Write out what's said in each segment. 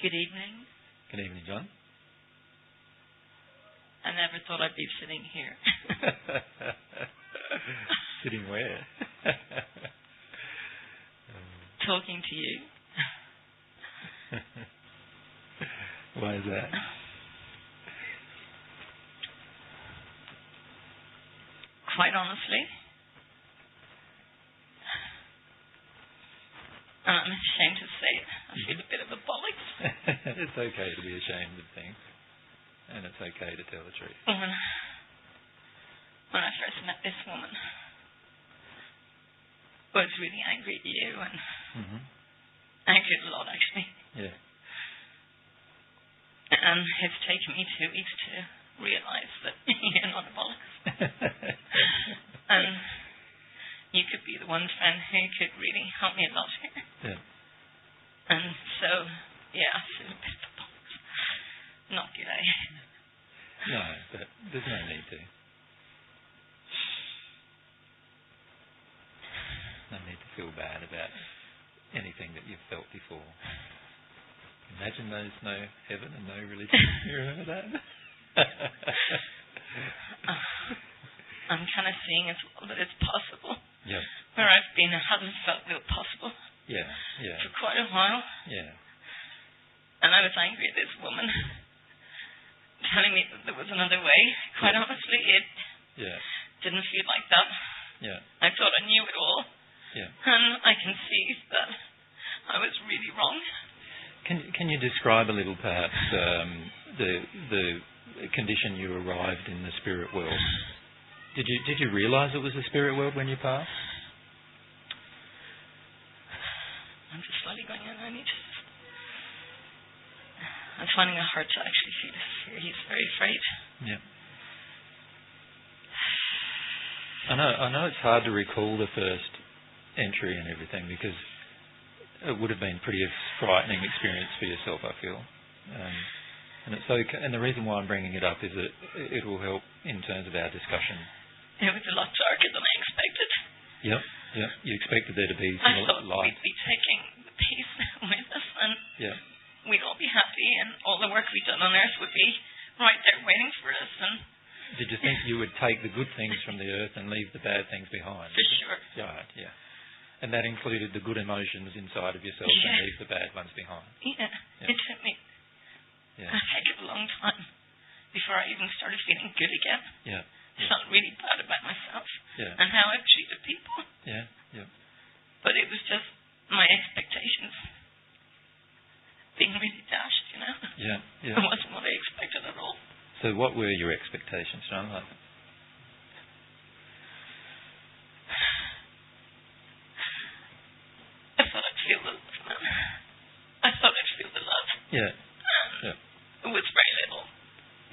Good evening. Good evening, John. I never thought I'd be sitting here. Sitting where? Talking to you. Why is that? Quite honestly, I'm ashamed to say it. I feel a bit of a bollocks. It's okay to be ashamed of things. And it's okay to tell the truth. When I first met this woman, I was really angry at you and angry at a lot, actually. Yeah. And it's taken me 2 weeks to realise that you're not a bollocks. And you could be the one friend who could really help me a lot here. Yeah. And so, yeah, I feel a bit of a bollocks. Not good, eh? No, but there's no need to. No need to feel bad about anything that you've felt before. Imagine there's no heaven and no religion. You remember that? I'm kind of seeing as well that it's possible. Yeah. Where I've been, it hasn't felt real possible. Yeah, yeah. For quite a while. Yeah. And I was angry at this woman telling me that there was another way. Quite honestly, it didn't feel like that. Yeah. I thought I knew it all. Yeah. And I can see that I was really wrong. Can you describe a little, perhaps, the condition you arrived in the spirit world? Did you realise it was the spirit world when you passed? I'm just slowly going in. I'm finding it hard to actually feel his fear. He's very afraid. Yeah. I know it's hard to recall the first entry and everything because it would have been a pretty frightening experience for yourself, I feel. And it's okay. And the reason why I'm bringing it up is that it will help in terms of our discussion. It was a lot darker than I expected. Yep. You expected there to be I some thought light. we'd be taking the peace with us and we'd all be happy and all the work we'd done on Earth would be right there waiting for us. And did you think you would take the good things from the Earth and leave the bad things behind? For sure. Right, yeah. And that included the good emotions inside of yourself and leave the bad ones behind. Yeah. It took me a heck of a long time before I even started feeling good again. Yeah. I felt really bad about myself and how I've treated people. Yeah. But it was just my expectations being really dashed, you know? Yeah. It wasn't what I expected at all. So what were your expectations, John? I thought I'd feel the love, man. I thought I'd feel the love. Yeah. It was very little.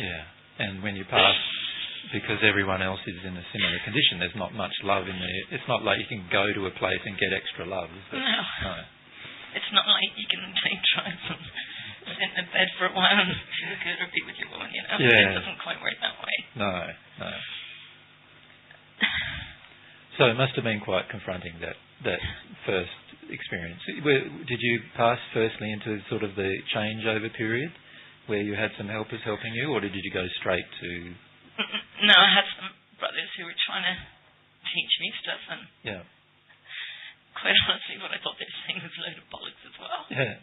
Yeah. And when you pass, because everyone else is in a similar condition, there's not much love in there. It's not like you can go to a place and get extra love, is it? No. It's not like you can take drugs and sit in a bed for a while and feel good or be with your woman, you know? Yeah. It doesn't quite work that way. No. So it must have been quite confronting, that first experience. Did you pass firstly into sort of the changeover period where you had some helpers helping you, or did you go straight to... No, I had some brothers who were trying to teach me stuff, and quite honestly, what I thought they were saying was a load of bollocks as well. Yeah.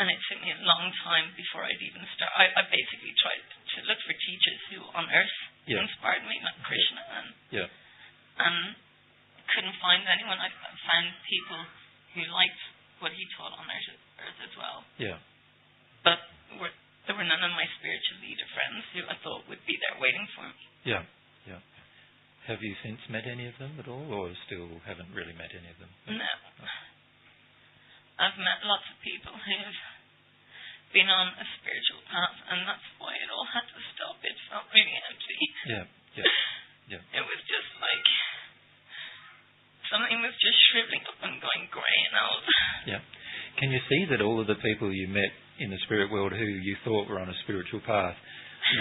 And it took me a long time before I'd even start. I basically tried to look for teachers who on Earth inspired me, like Krishna, and couldn't find anyone. I found people who liked what he taught on Earth as well. Yeah. But there were none of my spiritual leader friends who I thought would be there waiting for me. Yeah. Have you since met any of them at all, or still haven't really met any of them? No. I've met lots of people who've been on a spiritual path, and that's why it all had to stop. It felt really empty. Yeah. It was just like something was just shriveling up and going grey, and I was... Yeah. Can you see that all of the people you met in the spirit world who you thought were on a spiritual path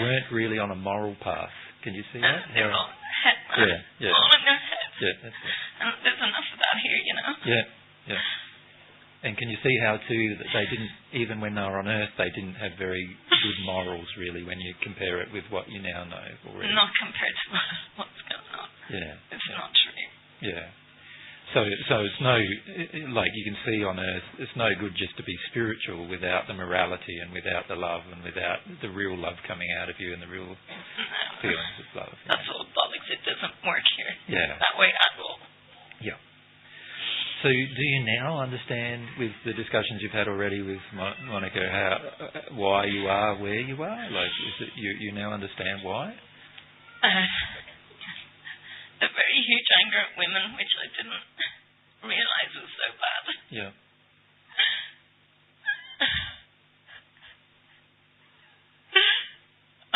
weren't really on a moral path? Can you see that? They're all head, man. Yeah. All in their heads. Yeah, that's it. And there's enough of that here, you know? Yeah. And can you see how too that they didn't, even when they were on Earth, they didn't have very good morals really when you compare it with what you now know already? Not compared to what's going on. Yeah. It's not true. Yeah. So it's no, like you can see on Earth, it's no good just to be spiritual without the morality and without the love and without the real love coming out of you and the real feelings of love. That's all bollocks. It doesn't work here. Yeah. That way at all. Yeah. So do you now understand with the discussions you've had already with Monica why you are where you are? Like, is it you now understand why? A very huge anger at women, which I didn't realise was so bad. Yeah.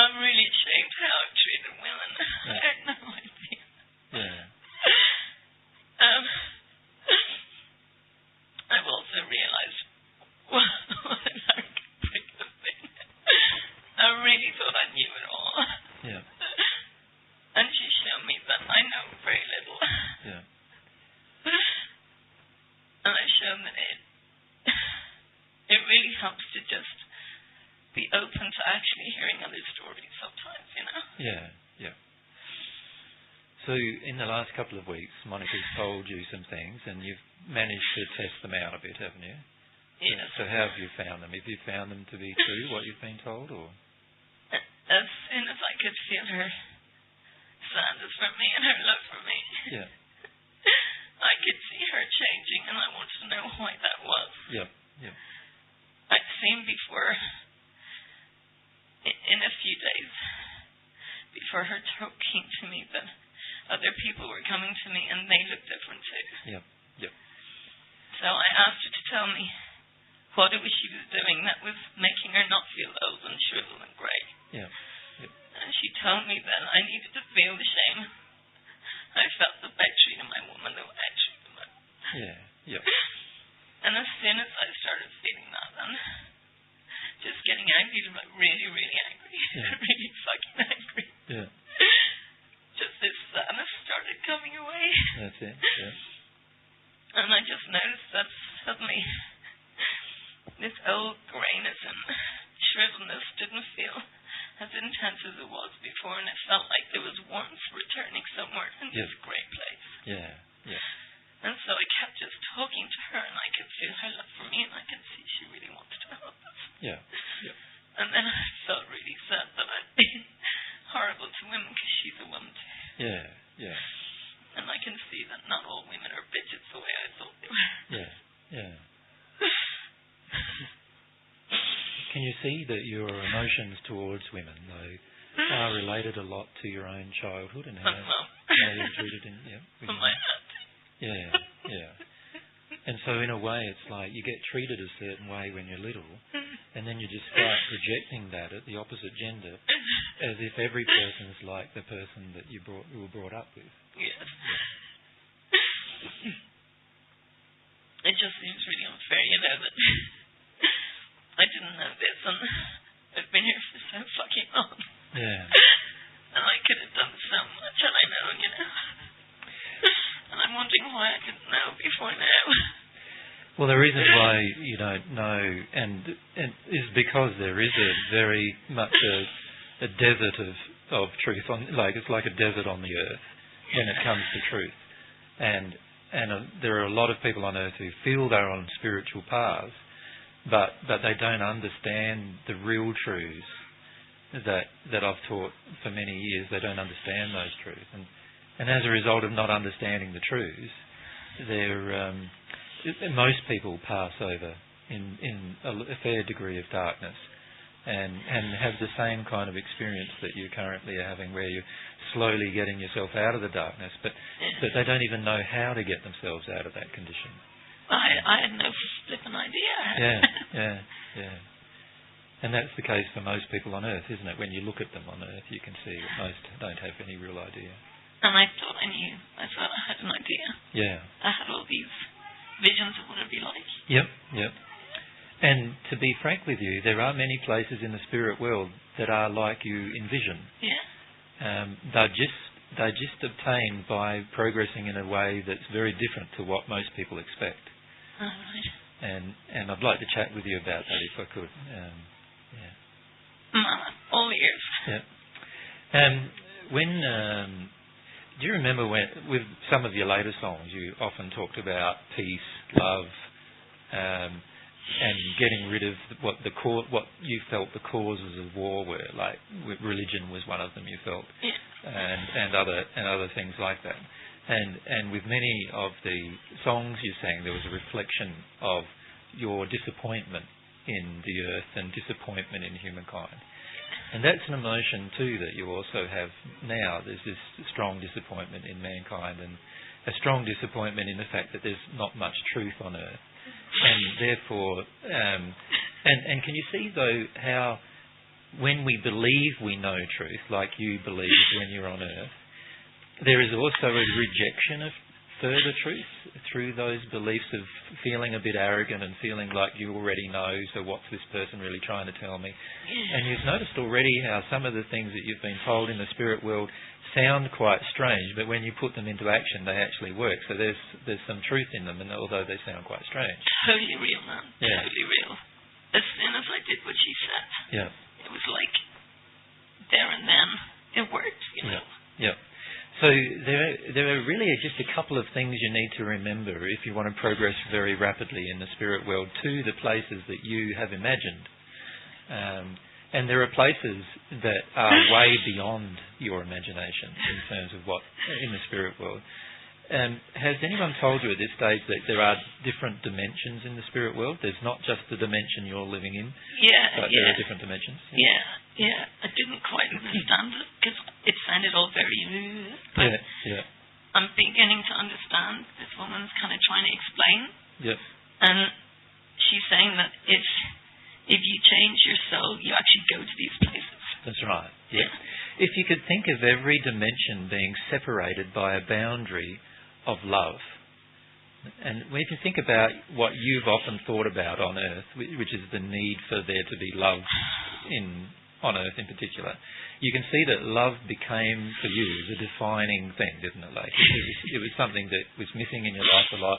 I'm really ashamed how I've treated women. Yeah. I had no idea. Yeah. I've also realised what an arrogant prick I've been. I really thought I knew it all. Yeah. And she showed me that I know very little. Yeah. And I showed that it really helps to just be open to actually hearing other stories sometimes, you know? Yeah, yeah. So in the last couple of weeks, Monica's told you some things and you've managed to test them out a bit, haven't you? Yes. So how have you found them? Have you found them to be true, what you've been told, or? As soon as I could feel her sadness for me and her love for me. Yeah. I could see her changing, and I wanted to know why that was. Yeah, yeah. I'd seen before, in a few days, before her talking to me, that other people were coming to me, and they looked different too. Yeah, yeah. So I asked her to tell me what it was she was doing that was making her not feel old and shriveled and grey. Yeah. And she told me that I needed to feel the shame I felt about treating my woman the way I treated them. Yeah, yeah. And as soon as I started feeling that, then just getting angry, like really, really angry, really fucking angry. Yeah. Just this sadness started coming away. That's it. Yeah. And I just noticed that suddenly this old greyness and shriveledness didn't feel as intense as it was before, and it felt like there was warmth returning somewhere in this great place. Yeah, yeah. And so I kept just talking to her, and I could feel her love for me, and I could see she really wanted to help us. Yeah, yeah. And then I felt really sad that I'd been horrible to women, because she's a woman too. Yeah, yeah. And I can see that not all women are bitches the way I thought they were. Yeah, yeah. Can you see that your emotions towards women, though, are related a lot to your own childhood and how you're treated in... Yeah, my auntie. Yeah, yeah. And so in a way it's like you get treated a certain way when you're little and then you just start projecting that at the opposite gender as if every person's like the person that you were brought up with. Yes. It just seems really unfair, you know, that I didn't know this, and I've been here for so fucking long. Yeah. And I could have done so much had I known, you know. And I'm wondering why I didn't know before now. Well, the reason why you don't know and is because there is a very much a desert of truth on, like it's like a desert on the earth when it comes to truth. And there are a lot of people on earth who feel they're on spiritual paths, but they don't understand the real truths that I've taught for many years. They don't understand those truths, and as a result of not understanding the truths, most people pass over in a fair degree of darkness, and have the same kind of experience that you currently are having, where you're slowly getting yourself out of the darkness, but they don't even know how to get themselves out of that condition. I had no flipping idea. Yeah. And that's the case for most people on Earth, isn't it? When you look at them on Earth, you can see that most don't have any real idea. And I thought I knew. I thought I had an idea. Yeah. I had all these visions of what it'd be like. Yep. And to be frank with you, there are many places in the spirit world that are like you envision. Yeah. They're just obtained by progressing in a way that's very different to what most people expect. Oh, right. And I'd like to chat with you about that if I could. All ears. Yeah. Do you remember when, with some of your later songs, you often talked about peace, love, and getting rid of what you felt the causes of war were, like religion was one of them you felt, and other things like that. And with many of the songs you sang, there was a reflection of your disappointment in the earth and disappointment in humankind. And that's an emotion too that you also have now. There's this strong disappointment in mankind and a strong disappointment in the fact that there's not much truth on earth. And therefore, and can you see though how when we believe we know truth, like you believed when you're on earth, there is also a rejection of further truth through those beliefs of feeling a bit arrogant and feeling like you already know, so what's this person really trying to tell me? And you've noticed already how some of the things that you've been told in the spirit world sound quite strange, but when you put them into action, they actually work. So there's some truth in them, and although they sound quite strange. Totally real, man. Yeah. Totally real. As soon as I did what she said, it was like there and then it worked, you know. Yeah. So there are really just a couple of things you need to remember if you want to progress very rapidly in the spirit world to the places that you have imagined. And there are places that are way beyond your imagination in terms of what in the spirit world. Has anyone told you at this stage that there are different dimensions in the spirit world? There's not just the dimension you're living in, but there are different dimensions. Yeah. I didn't quite understand it because it sounded all very new. But I'm beginning to understand. This woman's kind of trying to explain. Yep. And she's saying that if you change your soul, you actually go to these places. That's right. Yeah. If you could think of every dimension being separated by a boundary of love, and if you think about what you've often thought about on Earth, which is the need for there to be love on Earth in particular, you can see that love became for you the defining thing, didn't it? Like it was something that was missing in your life a lot,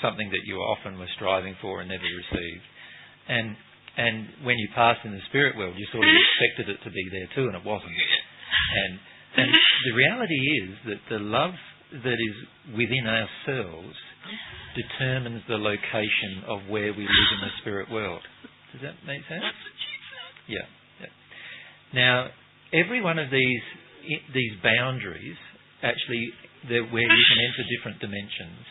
something that you often were striving for and never received. And when you passed in the spirit world, you sort of expected it to be there too, and it wasn't. And the reality is that the love that is within ourselves determines the location of where we live in the spirit world. Does that make sense? Yeah. Now, every one of these boundaries, actually, where you can enter different dimensions,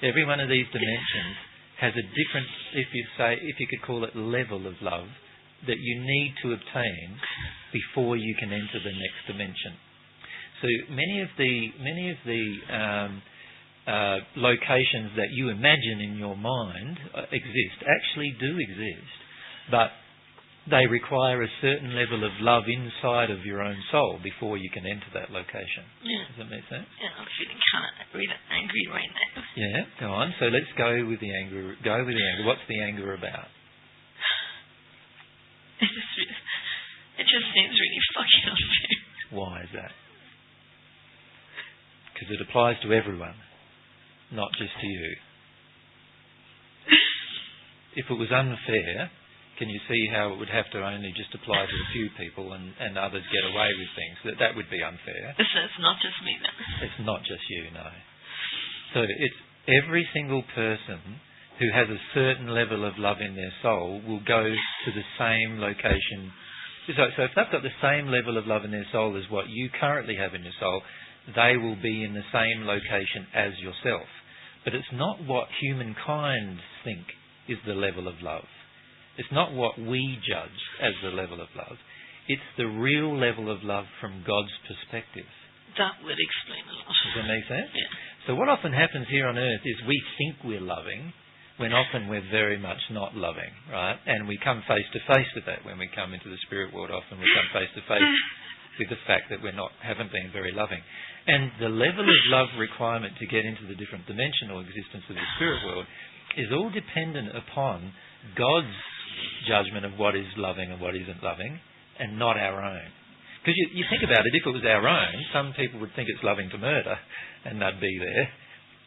every one of these dimensions has a different, if you could call it, level of love that you need to obtain before you can enter the next dimension. So many of the locations that you imagine in your mind actually do exist, but they require a certain level of love inside of your own soul before you can enter that location. Yeah. Does that make sense? Yeah, I'm feeling kind of really angry right now. Yeah, go on. So let's go with the anger. What's the anger about? It just seems really fucking unfair. Why is that? Because it applies to everyone, not just to you. If it was unfair, can you see how it would have to only just apply to a few people and others get away with things? That would be unfair. So it's not just me then? It's not just you, no. So it's every single person who has a certain level of love in their soul will go to the same location. So if they've got the same level of love in their soul as what you currently have in your soul, they will be in the same location as yourself. But it's not what humankind think is the level of love. It's not what we judge as the level of love. It's the real level of love from God's perspective. That would explain a lot. Does that make sense? Yeah. So what often happens here on earth is we think we're loving when often we're very much not loving, right? And we come face to face with that when we come into the spirit world. Often we come face to face with the fact that haven't been very loving. And the level of love requirement to get into the different dimensional existence of the spirit world is all dependent upon God's judgment of what is loving and what isn't loving, and not our own. Because you think about it, if it was our own, some people would think it's loving to murder, and they'd be there,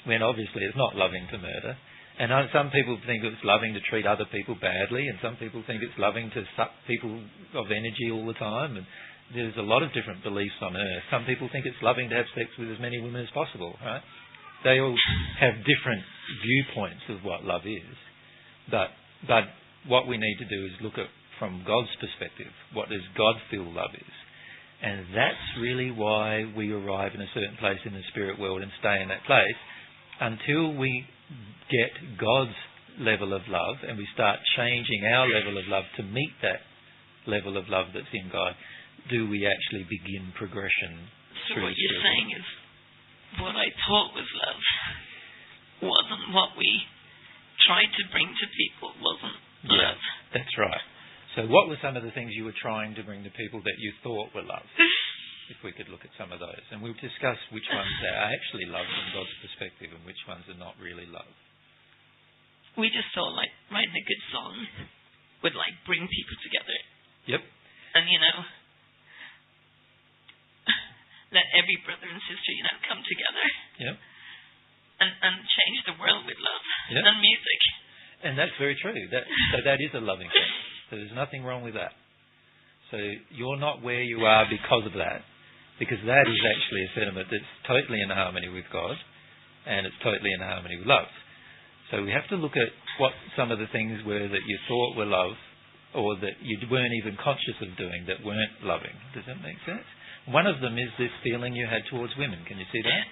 when obviously it's not loving to murder. And some people think it's loving to treat other people badly, and some people think it's loving to suck people of energy all the time. And there's a lot of different beliefs on Earth. Some people think it's loving to have sex with as many women as possible, right? They all have different viewpoints of what love is. But what we need to do is look at from God's perspective. What does God feel love is? And that's really why we arrive in a certain place in the spirit world and stay in that place until we get God's level of love and we start changing our level of love to meet that level of love that's in God. Do we actually begin progression? So what you're saying is what I thought was love wasn't what we tried to bring to people, wasn't love. That's right. So what were some of the things you were trying to bring to people that you thought were love? If we could look at some of those. And we'll discuss which ones are actually love from God's perspective and which ones are not really love. We just thought like writing a good song would like bring people together. Yep. And let every brother and sister, come together. Yep. And change the world with love and music. And that's very true. So that is a loving thing. So there's nothing wrong with that. So you're not where you are because of that, because that is actually a sentiment that's totally in harmony with God, and it's totally in harmony with love. So we have to look at what some of the things were that you thought were love, or that you weren't even conscious of doing that weren't loving. Does that make sense? One of them is this feeling you had towards women. Can you see that?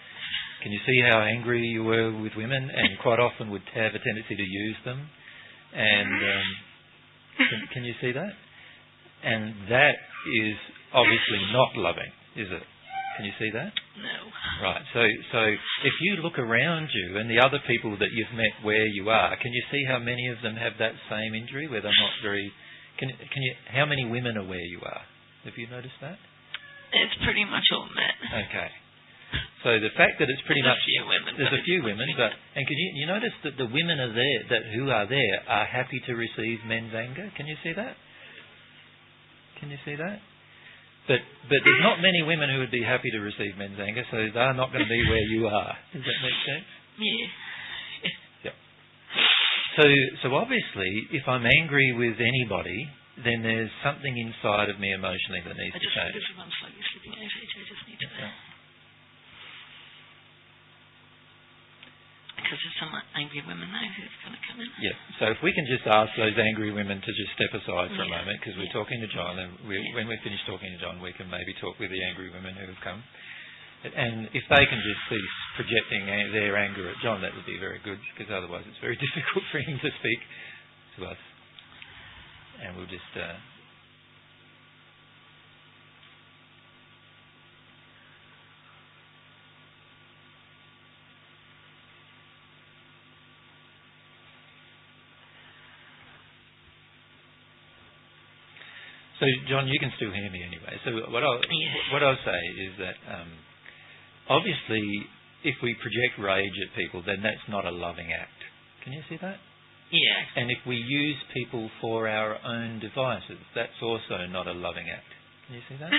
Can you see how angry you were with women and quite often would have a tendency to use them? And can you see that? And that is obviously not loving, is it? Can you see that? No. Right. So if you look around you and the other people that you've met where you are, can you see how many of them have that same injury where they're not very... How many women are where you are? Have you noticed that? It's pretty much all men. Okay. So the fact that it's pretty much... There's a few women, and can you notice that the women are there, who are there, are happy to receive men's anger? Can you see that? Can you see that? But there's not many women who would be happy to receive men's anger, so they're not going to be where you are. Does that make sense? Yeah. So obviously, if I'm angry with anybody, then there's something inside of me emotionally that needs to change. I'm slightly slipping out. I just need to... Because there's some angry women now who's going to come in. Yeah. So if we can just ask those angry women to just step aside for a moment, because we're talking to John, and when we're finished talking to John, we can maybe talk with the angry women who have come. And if they can just cease projecting their anger at John, that would be very good, because otherwise it's very difficult for him to speak to us. And we'll just... So, John, you can still hear me anyway. So what I'll say is that obviously if we project rage at people, then that's not a loving act. Can you see that? Yeah. And if we use people for our own devices, that's also not a loving act. Can you see that?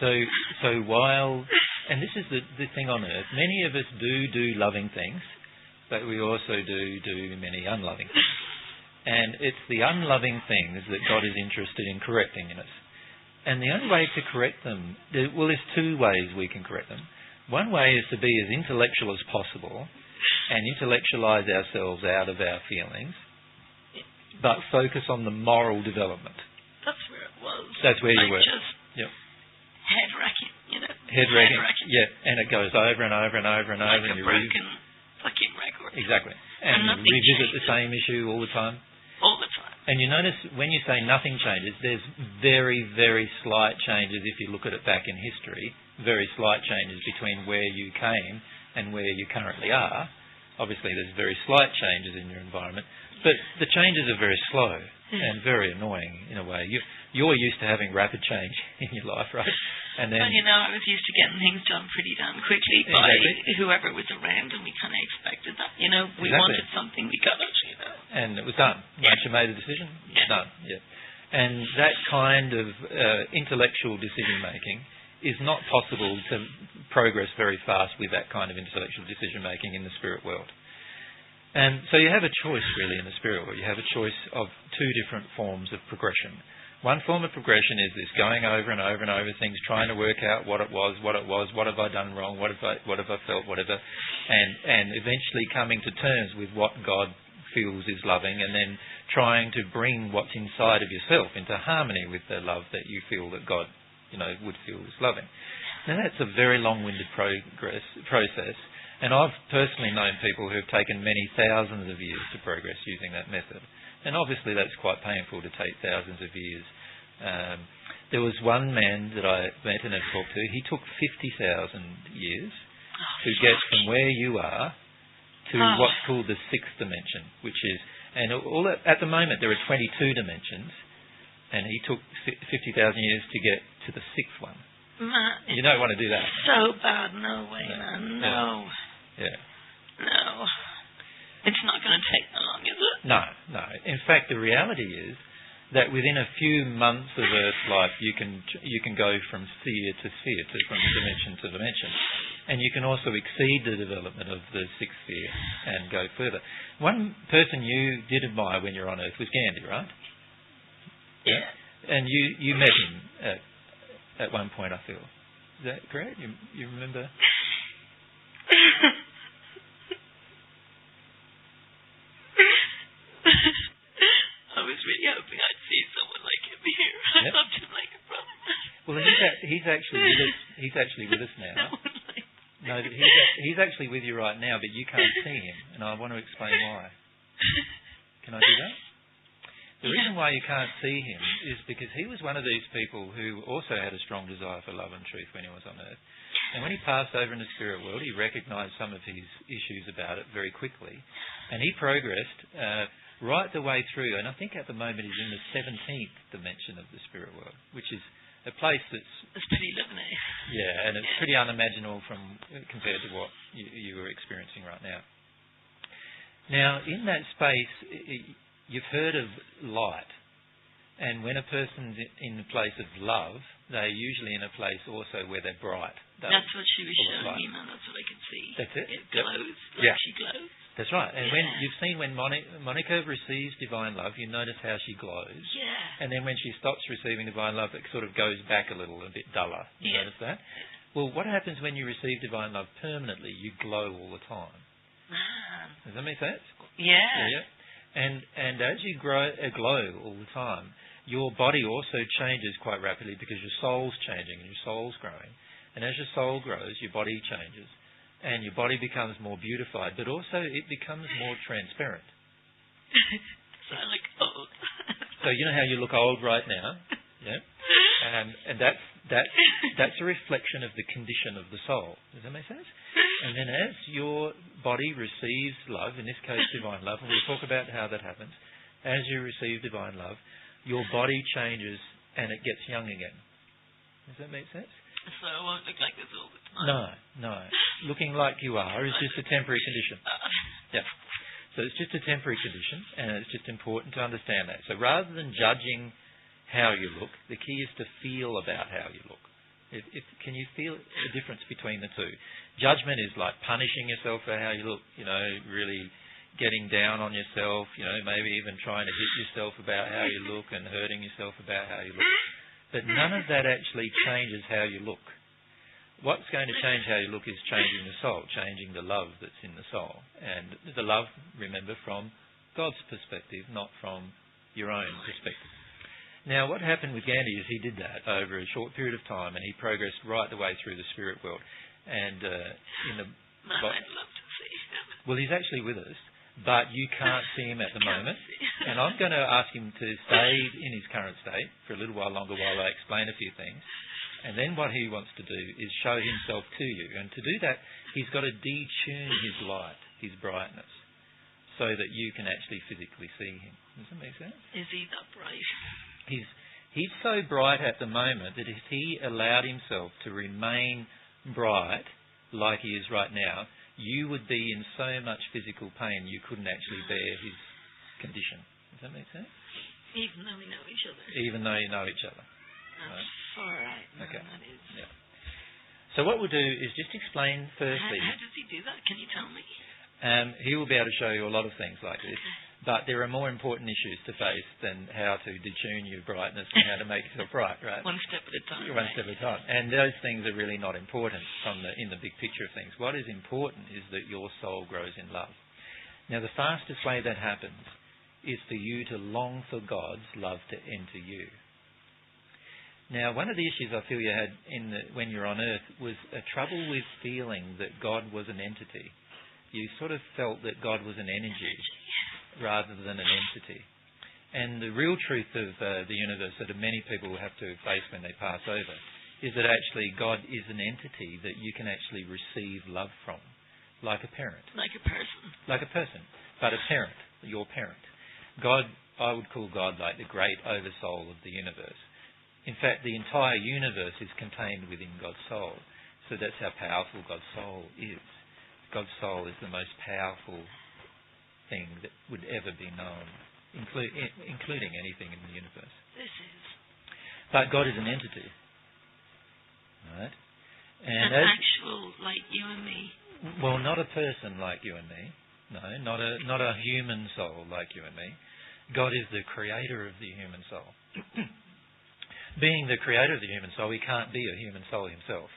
So while... And this is the thing on Earth. Many of us do loving things, but we also do many unloving things. And it's the unloving things that God is interested in correcting in us. And the only way to correct them... there's two ways we can correct them. One way is to be as intellectual as possible and intellectualize ourselves out of our feelings, but focus on the moral development. That's where it was. That's where you were. Just head-wracking, Head-wracking, yeah. And it goes over and over and over and over. Like a broken fucking record. Exactly. And you revisit the same issue all the time. All the time. And you notice when you say nothing changes, there's very, very slight changes if you look at it back in history, very slight changes between where you came and where you currently are. Obviously there's very slight changes in your environment, but the changes are very slow and very annoying in a way. You're used to having rapid change in your life, right? And then, well, I was used to getting things done pretty damn quickly by whoever was around, and we kind of expected that. We wanted something, we got it, And it was done. Once you made a decision, it's done. Yeah. And that kind of intellectual decision-making is not possible to progress very fast with that kind of intellectual decision-making in the spirit world. And so you have a choice, really, in the spirit world. You have a choice of two different forms of progression. One form of progression is this going over and over and over things, trying to work out what it was, what have I done wrong, what have I felt, whatever, and eventually coming to terms with what God feels is loving, and then trying to bring what's inside of yourself into harmony with the love that you feel that God, would feel is loving. Now that's a very long-winded process, and I've personally known people who have taken many thousands of years to progress using that method. And obviously that's quite painful to take thousands of years. There was one man that I met and have talked to, he took 50,000 years to get from where you are to what's called the sixth dimension, which is, and at the moment there are 22 dimensions, and he took 50,000 years to get to the sixth one. Man, you don't want to do that. So bad, no way, man, no. Yeah. No. It's not going to take that long, is it? No. In fact, the reality is that within a few months of Earth life, you can go from sphere to sphere, from dimension to dimension, and you can also exceed the development of the sixth sphere and go further. One person you did admire when you were on Earth was Gandhi, right? Yeah. And you met him at one point, I feel. Is that correct? You remember? I was really hoping I'd see someone like him here. I loved him like a brother. Well, he's actually with us. He's actually with us now. No, he's actually with you right now, but you can't see him, and I want to explain why. Can I do that? The reason why you can't see him is because he was one of these people who also had a strong desire for love and truth when he was on Earth. And when he passed over in the spirit world, he recognised some of his issues about it very quickly. And he progressed right the way through, and I think at the moment he's in the 17th dimension of the spirit world, which is a place that's pretty lovely. Yeah, and it's pretty unimaginable compared to what you were experiencing right now. Now, in that space, you've heard of light, and when a person's in a place of love, they're usually in a place also where they're bright. That's what she was showing me, man. That's what I could see. That's it? It glows. She glows. That's right. And when you've seen when Monica receives divine love, you notice how she glows. Yeah. And then when she stops receiving divine love, it sort of goes back a bit duller. You notice that? Well, what happens when you receive divine love permanently? You glow all the time. Man. Does that make sense? Yeah. And as you glow all the time, your body also changes quite rapidly because your soul's changing and your soul's growing. And as your soul grows, your body changes. And your body becomes more beautified, but also it becomes more transparent. So I look old. So you know how you look old right now? Yeah? And that's a reflection of the condition of the soul. Does that make sense? And then as your body receives love, in this case divine love, and we'll talk about how that happens, as you receive divine love, your body changes and it gets young again. Does that make sense? So I won't look like this all the time? No. Looking like you are is just a temporary condition. Yeah. So it's just a temporary condition, and it's just important to understand that. So rather than judging how you look, the key is to feel about how you look. Can you feel the difference between the two? Judgment is like punishing yourself for how you look, really getting down on yourself, maybe even trying to hit yourself about how you look and hurting yourself about how you look. But none of that actually changes how you look. What's going to change how you look is changing the soul, changing the love that's in the soul. And the love, remember, from God's perspective, not from your own perspective. Now, what happened with Gandhi is he did that over a short period of time, and he progressed right the way through the spirit world. And I'd love to see him. Well, he's actually with us, but you can't see him at the moment. And I'm going to ask him to stay in his current state for a little while longer while I explain a few things. And then what he wants to do is show himself to you. And to do that, he's got to detune his light, his brightness, so that you can actually physically see him. Does that make sense? Is he that bright? He's so bright at the moment that if he allowed himself to remain bright like he is right now, you would be in so much physical pain you couldn't actually bear his condition. Does that make sense? Even though we know each other. Even though you know each other. That's all right. Okay. That is. Yeah. So what we'll do is just explain firstly. How does he do that? Can you tell me? He will be able to show you a lot of things like this. But there are more important issues to face than how to detune your brightness and how to make yourself bright, right? One step at a time. One step at a time. And those things are really not important in the big picture of things. What is important is that your soul grows in love. Now, the fastest way that happens is for you to long for God's love to enter you. Now, one of the issues I feel you had when you're on Earth was a trouble with feeling that God was an entity. You sort of felt that God was an energy rather than an entity. And the real truth of the universe that many people have to face when they pass over is that actually God is an entity that you can actually receive love from, like a parent. Like a person. Like a person, but a parent, your parent. God, I would call God like the great oversoul of the universe. In fact, the entire universe is contained within God's soul. So that's how powerful God's soul is. God's soul is the most powerful thing that would ever be known, including anything in the universe. This is. But God is an entity, right? And an actual, like you and me. Well, not a person like you and me. No, not a human soul like you and me. God is the creator of the human soul. Being the creator of the human soul, he can't be a human soul himself.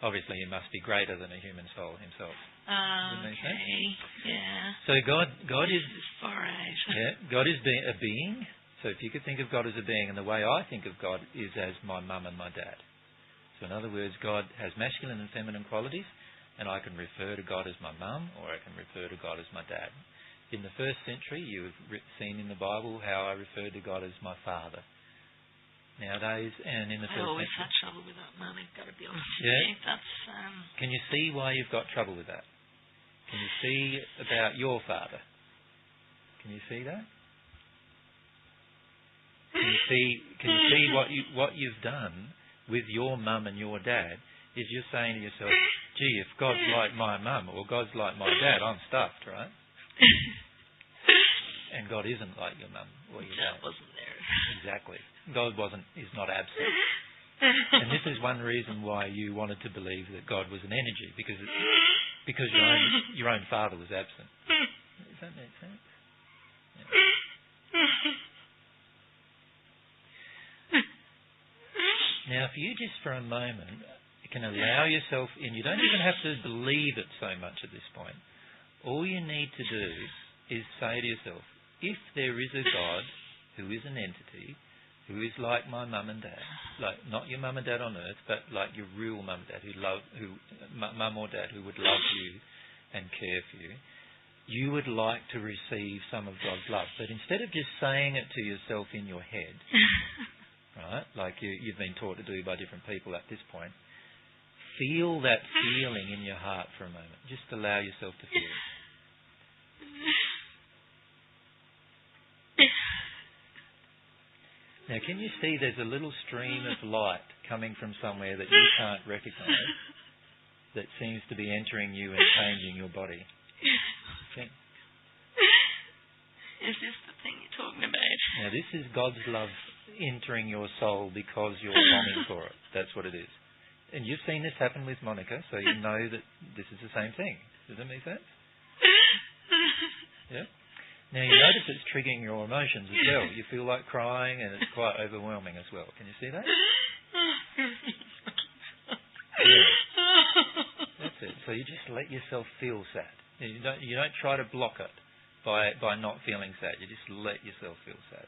Obviously, he must be greater than a human soul himself. Okay. Yeah. So God is far out. Yeah, God is a being. So if you could think of God as a being, and the way I think of God is as my mum and my dad. So in other words, God has masculine and feminine qualities, and I can refer to God as my mum, or I can refer to God as my dad. In the first century, you have seen in the Bible how I referred to God as my father. Nowadays, and in the first century, I always had trouble with that, man. I've got to be honest with you. That's. Can you see why you've got trouble with that? Can you see about your father? Can you see that? Can you see what you've done with your mum and your dad? Is you're saying to yourself, "Gee, if God's like my mum or God's like my dad, I'm stuffed, right?" And God isn't like your mum or your dad. That wasn't there. Exactly. God is not absent. And this is one reason why you wanted to believe that God was an energy, because your own father was absent. Does that make sense? Yeah. Now, if you just for a moment can allow yourself in, you don't even have to believe it so much at this point. All you need to do is say to yourself, if there is a God who is an entity, who is like my mum and dad, like not your mum and dad on earth, but like your real mum and dad, mum or dad who would love you and care for you, you would like to receive some of God's love. But instead of just saying it to yourself in your head, right, like you've been taught to do by different people at this point, feel that feeling in your heart for a moment. Just allow yourself to feel it. Now, can you see there's a little stream of light coming from somewhere that you can't recognise that seems to be entering you and changing your body? Okay. Is this the thing you're talking about? Now, this is God's love entering your soul because you're longing for it. That's what it is. And you've seen this happen with Monica, so you know that this is the same thing. Does that make sense? Yeah? Now, you notice it's triggering your emotions as well. You feel like crying, and it's quite overwhelming as well. Can you see that? Yeah. That's it. So you just let yourself feel sad. You don't try to block it by not feeling sad. You just let yourself feel sad.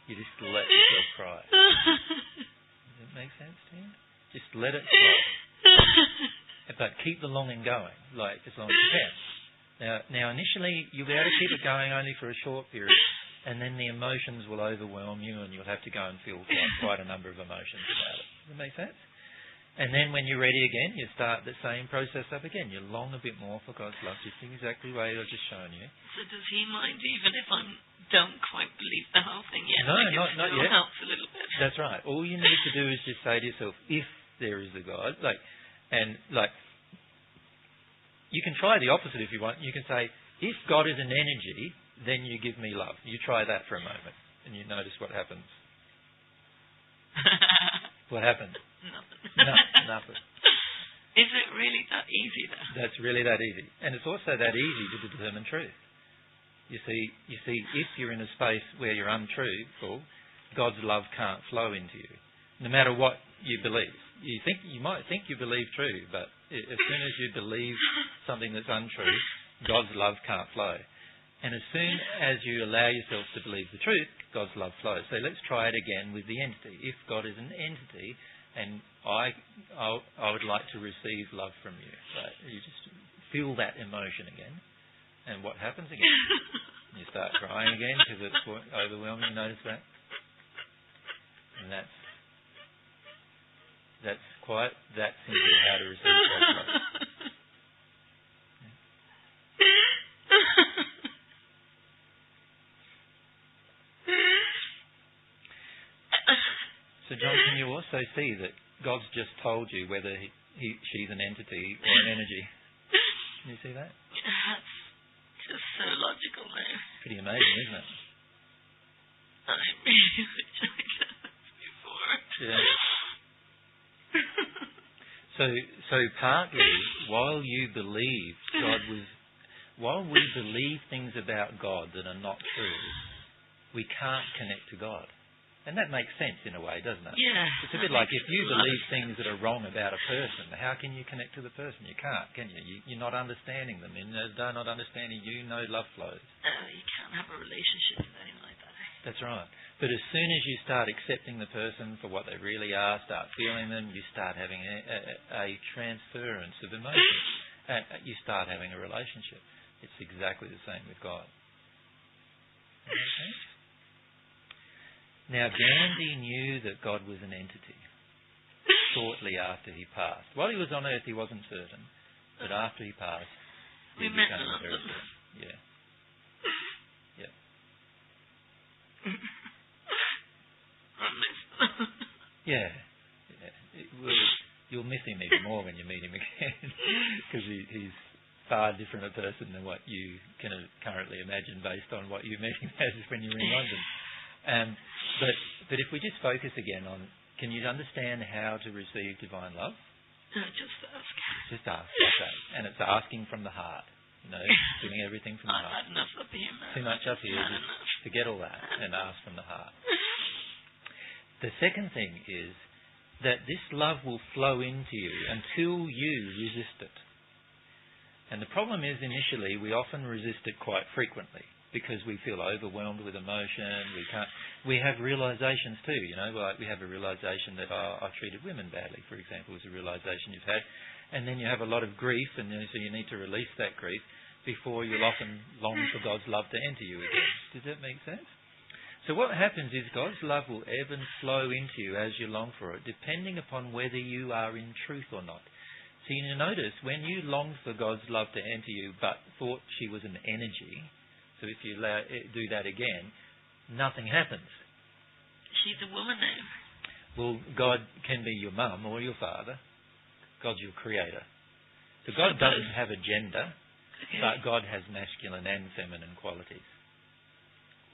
You just let yourself cry. Does that make sense to you? Just let it flow. But keep the longing going, like as long as you can. Now, initially, you'll be able to keep it going only for a short period, and then the emotions will overwhelm you, and you'll have to go and feel quite a number of emotions about it. Does that make sense? And then when you're ready again, you start the same process up again. You long a bit more for God's love, just exactly the way I've just shown you. So does he mind even if I don't quite believe the whole thing yet? No, like not yet. It helps a little bit. That's right. All you need to do is just say to yourself, if there is a God, you can try the opposite if you want. You can say, if God is an energy, then you give me love. You try that for a moment, and you notice what happens. What happens? Nothing. Nothing. Is it really that easy, though? That's really that easy. And it's also that easy to determine truth. You see, if you're in a space where you're untruthful, God's love can't flow into you, no matter what you believe. You might think you believe true, but as soon as you believe something that's untrue, God's love can't flow. And as soon as you allow yourself to believe the truth, God's love flows. So let's try it again with the entity. If God is an entity, and I would like to receive love from you, right? You just feel that emotion again, and what happens again? You start crying again because it's overwhelming. Notice that, and that's simply how to receive God's love. So, John, can you also see that God's just told you whether she's an entity or an energy? Can you see that? That's just so logical now. Pretty amazing, isn't it? I really wish I could have this before. Yeah. So partly, while we believe things about God that are not true, we can't connect to God. And that makes sense in a way, doesn't it? Yeah. It's a bit like if you believe things that are wrong about a person, how can you connect to the person? You can't, can you? You're not understanding them. And as they're not understanding you, no love flows. You can't have a relationship with anyone like that. That's right. But as soon as you start accepting the person for what they really are, start feeling them, you start having a transference of emotions. You start having a relationship. It's exactly the same with God. Does that make sense? Now, Gandhi knew that God was an entity shortly after he passed. While he was on earth, he wasn't certain. But after he passed, he became very certain. Yeah. Yeah. Yeah. You'll miss him even more when you meet him again, because he's far different a person than what you can currently imagine based on what you meet him as when you're in London. But if we just focus again on, can you understand how to receive divine love? Just ask. Just ask, okay. And it's asking from the heart, doing everything from the heart. I've had enough up here, man. Too much up here, just forget all that and ask from the heart. The second thing is that this love will flow into you until you resist it. And the problem is initially we often resist it quite frequently, because we feel overwhelmed with emotion. We have realizations too, like we have a realization that I treated women badly, for example, is a realization you've had. And then you have a lot of grief, and so you need to release that grief before you'll often long for God's love to enter you again. Does that make sense? So what happens is God's love will ebb and flow into you as you long for it, depending upon whether you are in truth or not. So you notice when you longed for God's love to enter you but thought she was an energy, so if you do that again, nothing happens. She's a woman now. Well, God can be your mum or your father. God's your creator. So God doesn't have a gender, but God has masculine and feminine qualities.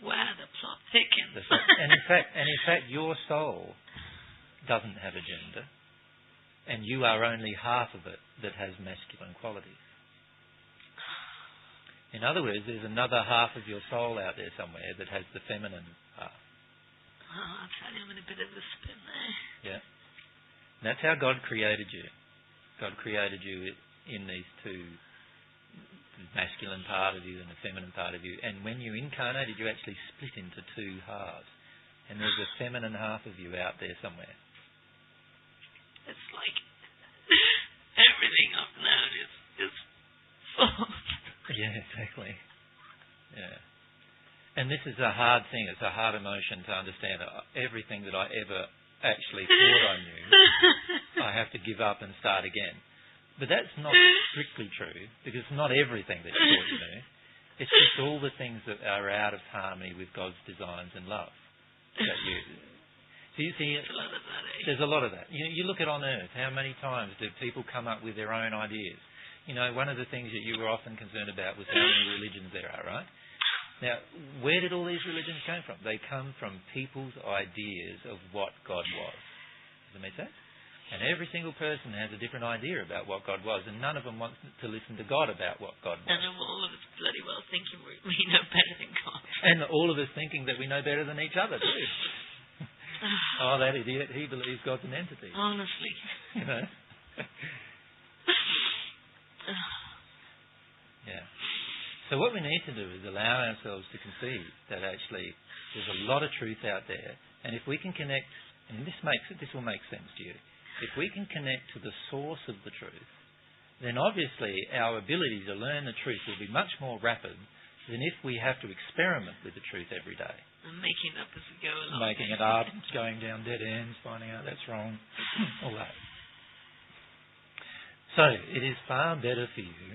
Wow, the plot thickens. And in fact, your soul doesn't have a gender, and you are only half of it that has masculine qualities. In other words, there's another half of your soul out there somewhere that has the feminine half. Oh, I'll tell you, I'm in a bit of a spin there. Yeah. And that's how God created you. God created you in these two, the masculine part of you and the feminine part of you. And when you incarnated, you actually split into two halves. And there's a feminine half of you out there somewhere. It's like everything I've known is false. Yeah, exactly. Yeah. And this is a hard thing. It's a hard emotion to understand. Everything that I ever actually thought I knew, I have to give up and start again. But that's not strictly true, because it's not everything that you thought you knew. It's just all the things that are out of harmony with God's designs and love. That you see, there's a lot of that. You look at on Earth, how many times do people come up with their own ideas? One of the things that you were often concerned about was how many religions there are, right? Now, where did all these religions come from? They come from people's ideas of what God was. Does that make sense? And every single person has a different idea about what God was, and none of them wants to listen to God about what God was. And all of us bloody well thinking we know better than God. And all of us thinking that we know better than each other too. Oh, that idiot, he believes God's an entity. Honestly. You know? Yeah. So what we need to do is allow ourselves to conceive that actually there's a lot of truth out there, and if we can connect, and this will make sense to you, if we can connect to the source of the truth, then obviously our ability to learn the truth will be much more rapid than if we have to experiment with the truth every day. And making it up as we go along. Making it up, going down dead ends, finding out that's wrong, all that. So it is far better for you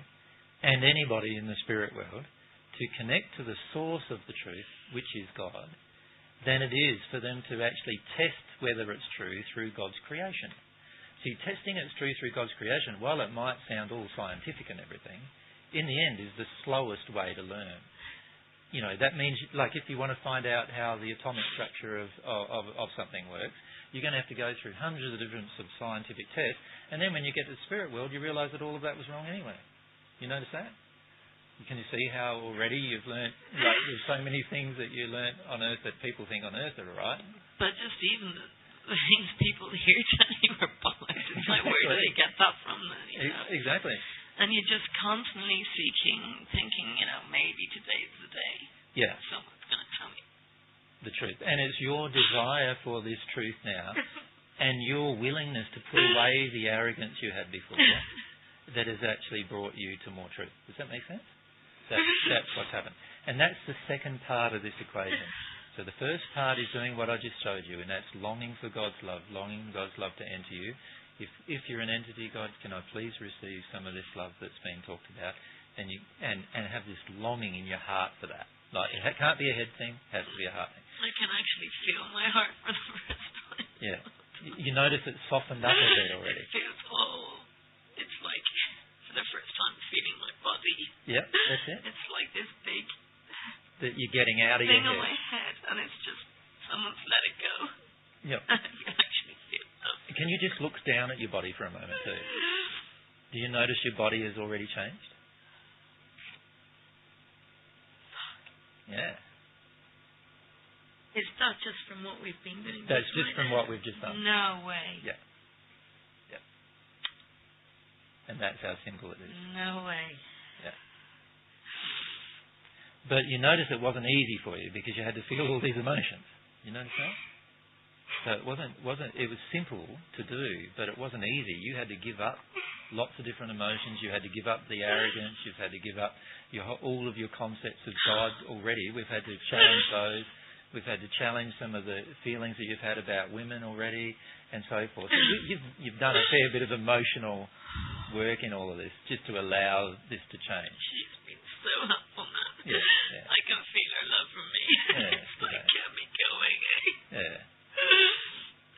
and anybody in the spirit world to connect to the source of the truth, which is God, than it is for them to actually test whether it's true through God's creation. See, testing its truth through God's creation, while it might sound all scientific and everything, in the end is the slowest way to learn. You know, that means, like, if you want to find out how the atomic structure of something works, you're going to have to go through hundreds of different scientific tests, and then when you get to the spirit world, you realise that all of that was wrong anyway. You notice that? Can you see how already you've learnt, like, there's so many things that you learnt on Earth that people think on Earth are right? But just even the things people here tell you are bollocks. It's like, where do they get that from? You know? Exactly. And you're just constantly seeking, thinking, you know, maybe today's the day. Yeah. Someone's going to tell me the truth. And it's your desire for this truth now and your willingness to put away the arrogance you had before that has actually brought you to more truth. Does that make sense? That's what's happened. And that's the second part of this equation. So the first part is doing what I just showed you, and that's longing for God's love, longing for God's love to enter you. If you're an entity, God, can I please receive some of this love that's been talked about, and have this longing in your heart for that. Like, it can't be a head thing, it has to be a heart thing. I can actually feel my heart for the first time. Yeah. You notice it's softened up a bit already. It feels, it's like, for the first time, feeling my body. Yep, that's it. It's like this big that you're getting out of your thing head. on my head, and it's just, someone's let it go. Yep. I can actually feel it. Can you just look down at your body for a moment too? Do you notice your body has already changed? Yeah. Is that just from what we've been doing? That's just from what we've just done. No way. Yeah. Yeah. And that's how simple it is. No way. Yeah. But you notice it wasn't easy for you because you had to feel all these emotions. You notice that? So it wasn't. It was simple to do, but it wasn't easy. You had to give up lots of different emotions. You had to give up the arrogance. You've had to give up all of your concepts of God already. We've had to challenge those. We've had to challenge some of the feelings that you've had about women already, and so forth. So you've done a fair bit of emotional work in all of this just to allow this to change. She's been so helpful, man. Yeah. I can feel her love for me. Yeah, it's like, get me going. Yeah.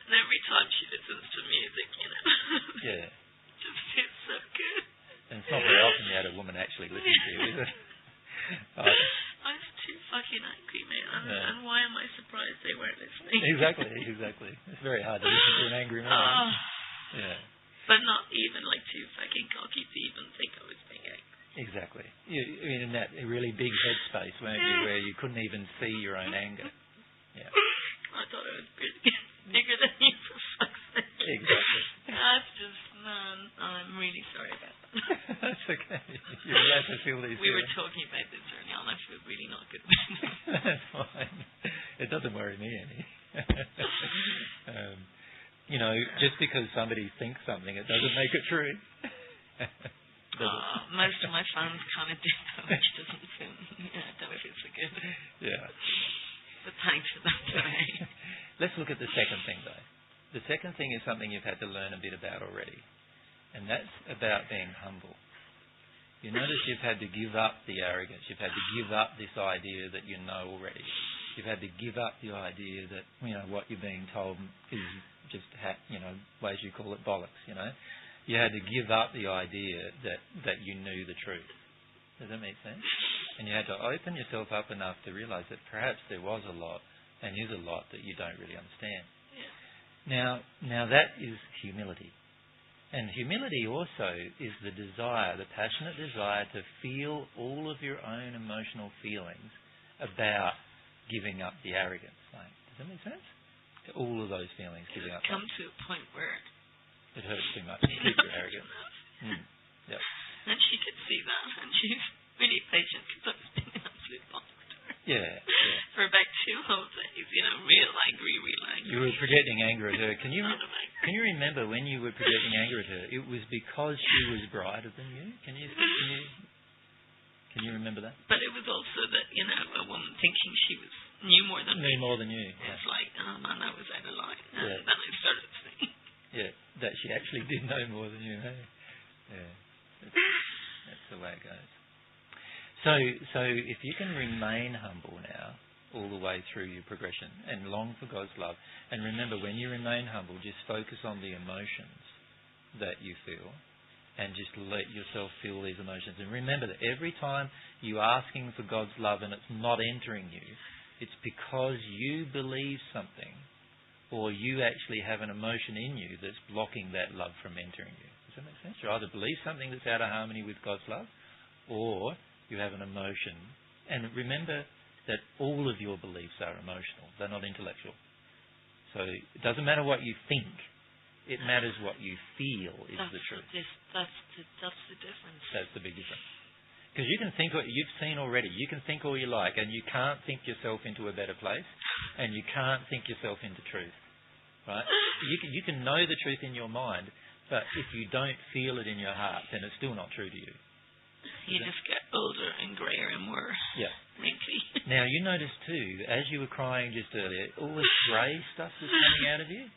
And every time she listens to music, you know. Yeah. It just feels so good. And it's not very often you had a woman actually listen to you, is it? I was too fucking angry, man. And why am I surprised they weren't listening? Exactly. It's very hard to listen to an angry woman. Yeah. But not even like too fucking cocky to even think I was being angry. Exactly. In that really big headspace, weren't you, where you couldn't even see your own anger. Yeah. I thought it was bigger than you, for fuck's sake. Exactly. That's just, man, I'm really sorry about that. That's okay. You're allowed to feel these We were talking about this early on. I feel really not good. That's fine. It doesn't worry me any. Just because somebody thinks something, it doesn't make it true. Most of my fans kind of do that, which doesn't feel, don't feel so good. Yeah. But thanks for that today. Let's look at the second thing, though. The second thing is something you've had to learn a bit about already, and that's about being humble. You notice you've had to give up the arrogance. You've had to give up this idea that you know already. You've had to give up the idea that, what you're being told is just, ways you call it bollocks, You had to give up the idea that you knew the truth. Does that make sense? And you had to open yourself up enough to realise that perhaps there was a lot and is a lot that you don't really understand. Yeah. Now that is humility. And humility also is the desire, the passionate desire to feel all of your own emotional feelings about giving up the arrogance. Like, does that make sense? All of those feelings, giving up. Come to a point where it hurts too much to keep your arrogance. Yep. And she did see that, and she's really patient because I was being an absolute boss to her. Yeah. For about 2 whole days, real angry. You were projecting anger at her. Can you remember when you were projecting anger at her? It was because she was brighter than you. Can you remember that? But it was also that a woman thinking she knew more than me. Knew more than you. Yeah. It's like, oh man, I was out of line. And then I started saying. Yeah, that she actually did know more than you. Hey? Yeah, that's the way it goes. So if you can remain humble now, all the way through your progression, and long for God's love, and remember, when you remain humble, just focus on the emotions that you feel, and just let yourself feel these emotions. And remember that every time you're asking for God's love and it's not entering you, it's because you believe something, or you actually have an emotion in you that's blocking that love from entering you. Does that make sense? You either believe something that's out of harmony with God's love, or you have an emotion. And remember that all of your beliefs are emotional. They're not intellectual. So it doesn't matter what you think. It matters what you feel is the truth. That's the difference. That's the big difference. Because you can think what you've seen already. You can think all you like, and you can't think yourself into a better place, and you can't think yourself into truth. Right? You can know the truth in your mind, but if you don't feel it in your heart, then it's still not true to you. You just get older and greyer and more wrinkly. Now, you notice too, as you were crying just earlier, all this grey stuff was coming out of you.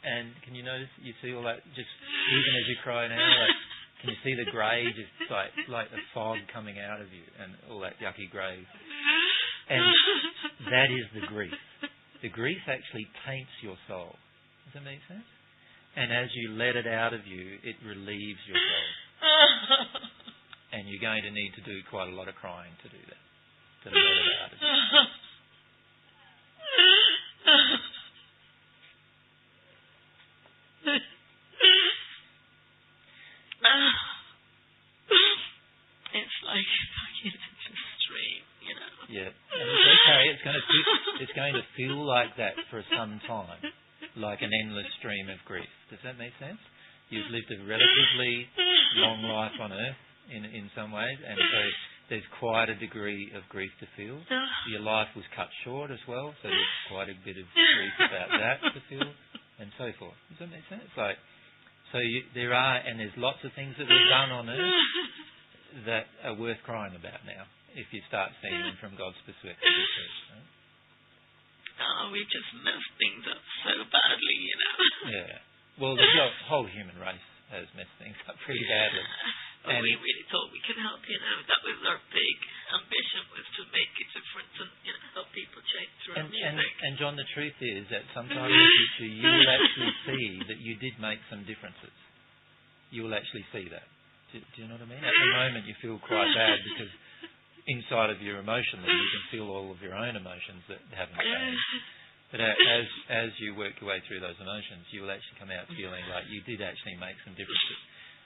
And can you notice, you see all that, just even as you cry now, can you see the grey, just like the fog coming out of you and all that yucky grey? And that is the grief. The grief actually taints your soul. Does that make sense? And as you let it out of you, it relieves your soul. And you're going to need to do quite a lot of crying to do that. To let it out of you. It's like it's a stream, Yeah. And it's okay. It's going to feel like that for some time. Like an endless stream of grief. Does that make sense? You've lived a relatively long life on earth in some ways, and so there's quite a degree of grief to feel. Your life was cut short as well, so there's quite a bit of grief about that to feel, and so forth. Does that make sense? There's lots of things that we've done on earth that are worth crying about now, if you start seeing them from God's perspective. Right? We've just messed things up so badly, Yeah. Well, the whole human race has messed things up pretty badly. And we really thought we could help, That was our big ambition, was to make a difference and, help people change through our music. And John, the truth is that sometime in the future you will actually see that you did make some differences. You will actually see that. Do you know what I mean? At the moment you feel quite bad because inside of you emotionally you can feel all of your own emotions that haven't changed. But as you work your way through those emotions, you will actually come out feeling like you did actually make some differences.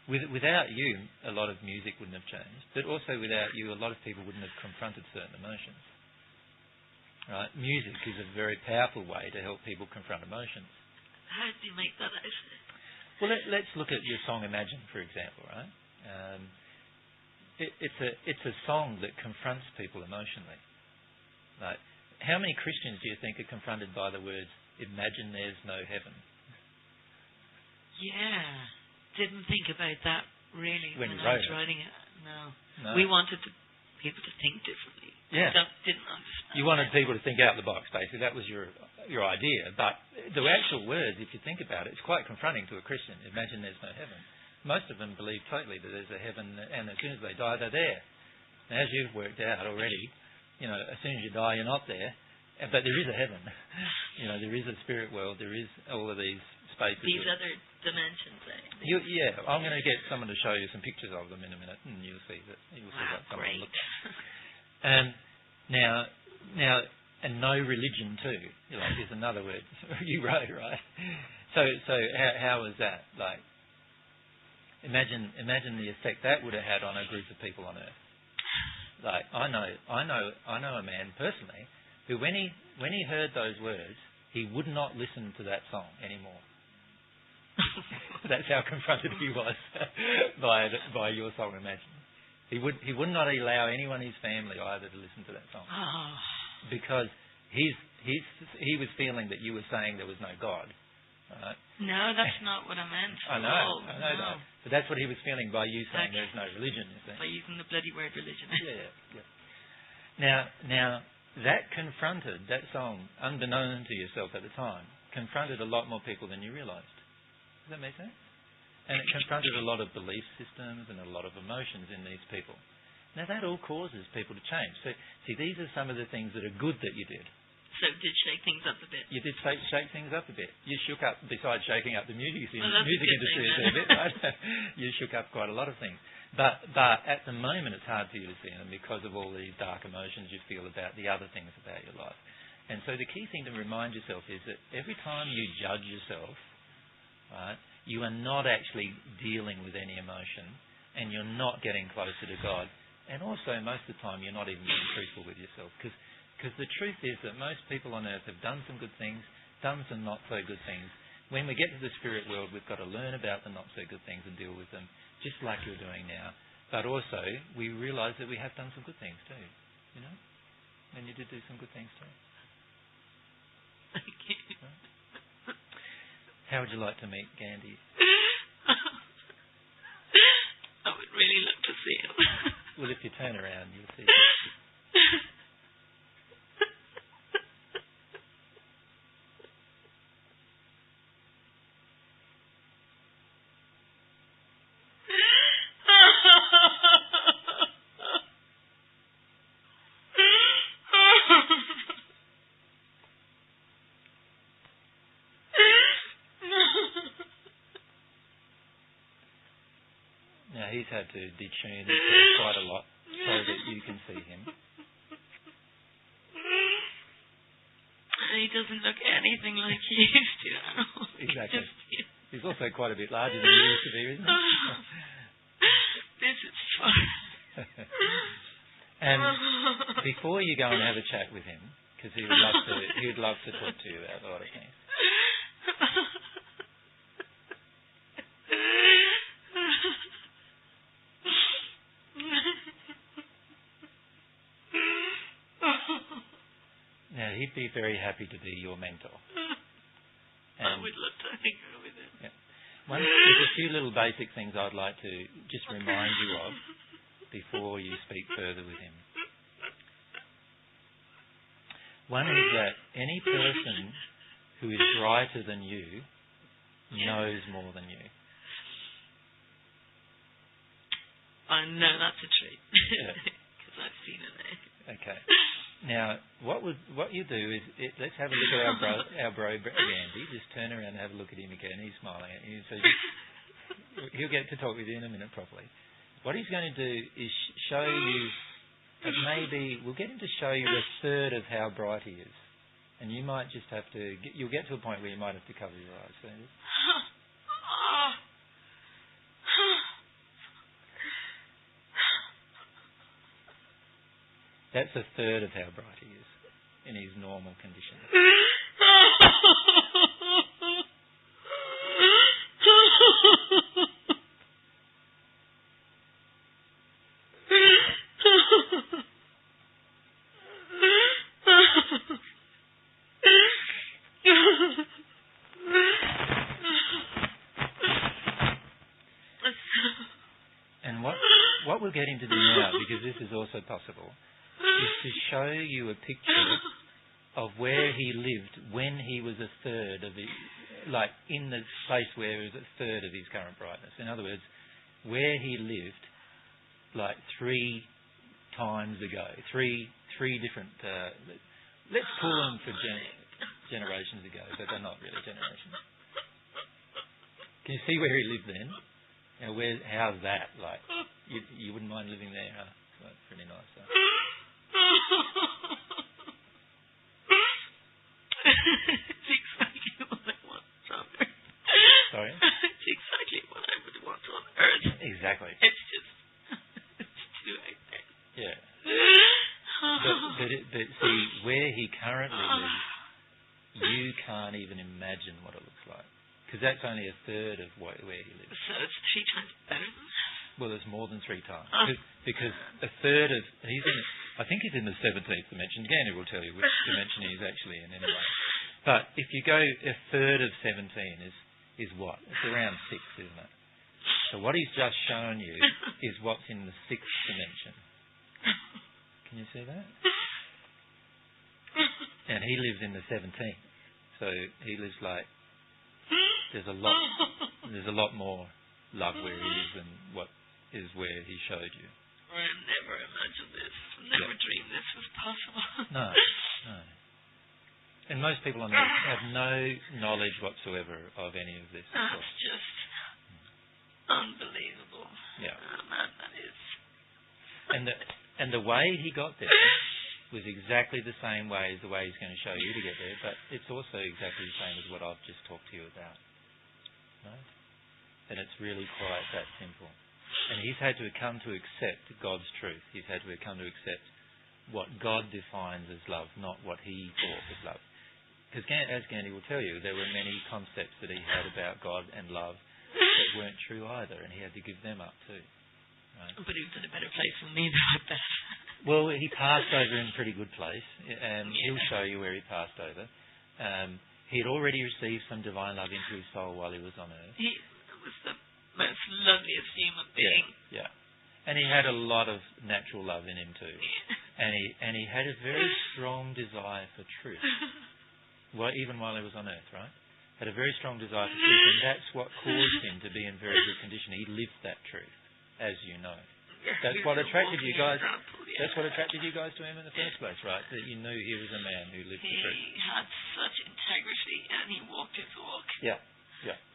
Without you, a lot of music wouldn't have changed. But also without you, a lot of people wouldn't have confronted certain emotions. Right? Music is a very powerful way to help people confront emotions. How do you make that actually? Well, let's look at your song Imagine, for example, right? It's a song that confronts people emotionally. Like, how many Christians do you think are confronted by the words, imagine there's no heaven? Yeah. Didn't think about that really when I was writing it. No. We wanted people to think differently. Yeah. Didn't understand. You wanted people to think out the box, basically. That was your idea. But the actual words, if you think about it, it's quite confronting to a Christian. Imagine there's no heaven. Most of them believe totally that there's a heaven, and as soon as they die, they're there. Now, as you've worked out already, as soon as you die, you're not there. But there is a heaven. There is a spirit world. There is all of these spaces. These other dimensions. Yeah, I'm going to get someone to show you some pictures of them in a minute, and you'll see that. You'll see what some of them look like. Now, and no religion too. You're like, here's another word you wrote, right? So how was that? Like, imagine the effect that would have had on a group of people on Earth. Like, I know a man personally who, when he heard those words, he would not listen to that song anymore. That's how confronted he was by your song. Imagine he would not allow anyone in his family either to listen to that song because he was feeling that you were saying there was no God. Right? No, that's not what I meant. I know that. But that's what he was feeling by you saying there's no religion. By using the bloody word religion. Yeah. Now that confronted, that song, unbeknown to yourself at the time, confronted a lot more people than you realised. Does that make sense? And it confronted a lot of belief systems and a lot of emotions in these people. Now that all causes people to change. So, see, these are some of the things that are good that you did. So it did shake things up a bit. You did shake things up a bit. You shook up, besides shaking up the music industry a bit, right? You shook up quite a lot of things. But at the moment it's hard for you to see them because of all these dark emotions you feel about the other things about your life. And so the key thing to remind yourself is that every time you judge yourself, right, you are not actually dealing with any emotion and you're not getting closer to God. And also most of the time you're not even being truthful with yourself because the truth is that most people on earth have done some good things, done some not so good things. When we get to the spirit world, we've got to learn about the not so good things and deal with them, just like you're doing now. But also, we realise that we have done some good things too, you know? And you did do some good things too. Thank you. Right? How would you like to meet Gandhi? I would really love to see him. Well, if you turn around, you'll see. Now, he's had to detune himself quite a lot so that you can see him. He doesn't look anything like he used to. Exactly. He's also quite a bit larger than he used to be, isn't he? This is fun. And before you go and have a chat with him, because he would love to talk to you about a lot of things. Now, he'd be very happy to be your mentor. I would love to hang out with him. Yeah. There's a few little basic things I'd like to just remind you of before you speak further with him. One is that any person who is brighter than you knows more than you. I know that's a trait. Because I've seen it there. Okay. Now, what you do is, let's have a look at our bro Andy. Just turn around and have a look at him again. He's smiling at you. So he'll get to talk with you in a minute properly. What he's going to do is show you, we'll get him to show you a third of how bright he is. And you might just have to, you'll get to a point where you might have to cover your eyes. So that's a third of how bright he is in his normal conditions. And what we'll get him to do now, because this is also possible, is to show you a picture of where he lived when he was a third of his, like in the place where he was a third of his current brightness. In other words, where he lived like 3 times ago, three different, let's call them for generations ago, but they're not really generations. Can you see where he lived then? Now, how's that? Like, you wouldn't mind living there, huh? That's pretty nice, huh? exactly. It's just, it's too hectic. Yeah. But see, where he currently lives, you can't even imagine what it looks like. Because that's only a third of where he lives. So it's 3 times better than that? Well, it's more than 3 times. Because a third of... I think he's in the 17th dimension. Gandhi will tell you which dimension he's actually in anyway. But if you go a third of 17 is what? It's around 6, isn't it? So what he's just shown you is what's in the 6th dimension. Can you see that? And he lives in the 17th. So he lives like... There's a lot more love where he is than what is where he showed you. I never imagined this. Never dreamed this was possible. No. And most people on Earth have no knowledge whatsoever of any of this. That's just unbelievable. Yeah. Man, that is. And the way he got there was exactly the same way as the way he's going to show you to get there, but it's also exactly the same as what I've just talked to you about. Right? And it's really quite that simple. And he's had to come to accept God's truth. He's had to come to accept what God defines as love, not what he thought was love. Because as Gandhi will tell you, there were many concepts that he had about God and love that weren't true either, and he had to give them up too. Right? But he was in a better place than me, though, I bet. Well, he passed over in a pretty good place, and he'll show you where he passed over. He had already received some divine love into his soul while he was on Earth. He was the most loveliest human being. Yeah. And he had a lot of natural love in him too. And he had a very strong desire for truth. Well, even while he was on Earth, right? Had a very strong desire for truth, and that's what caused him to be in very good condition. He lived that truth, as you know. That's what attracted you guys. That's what attracted you guys to him in the first place, right? That you knew he was a man who lived the truth. He had such integrity, and he walked his walk. Yeah.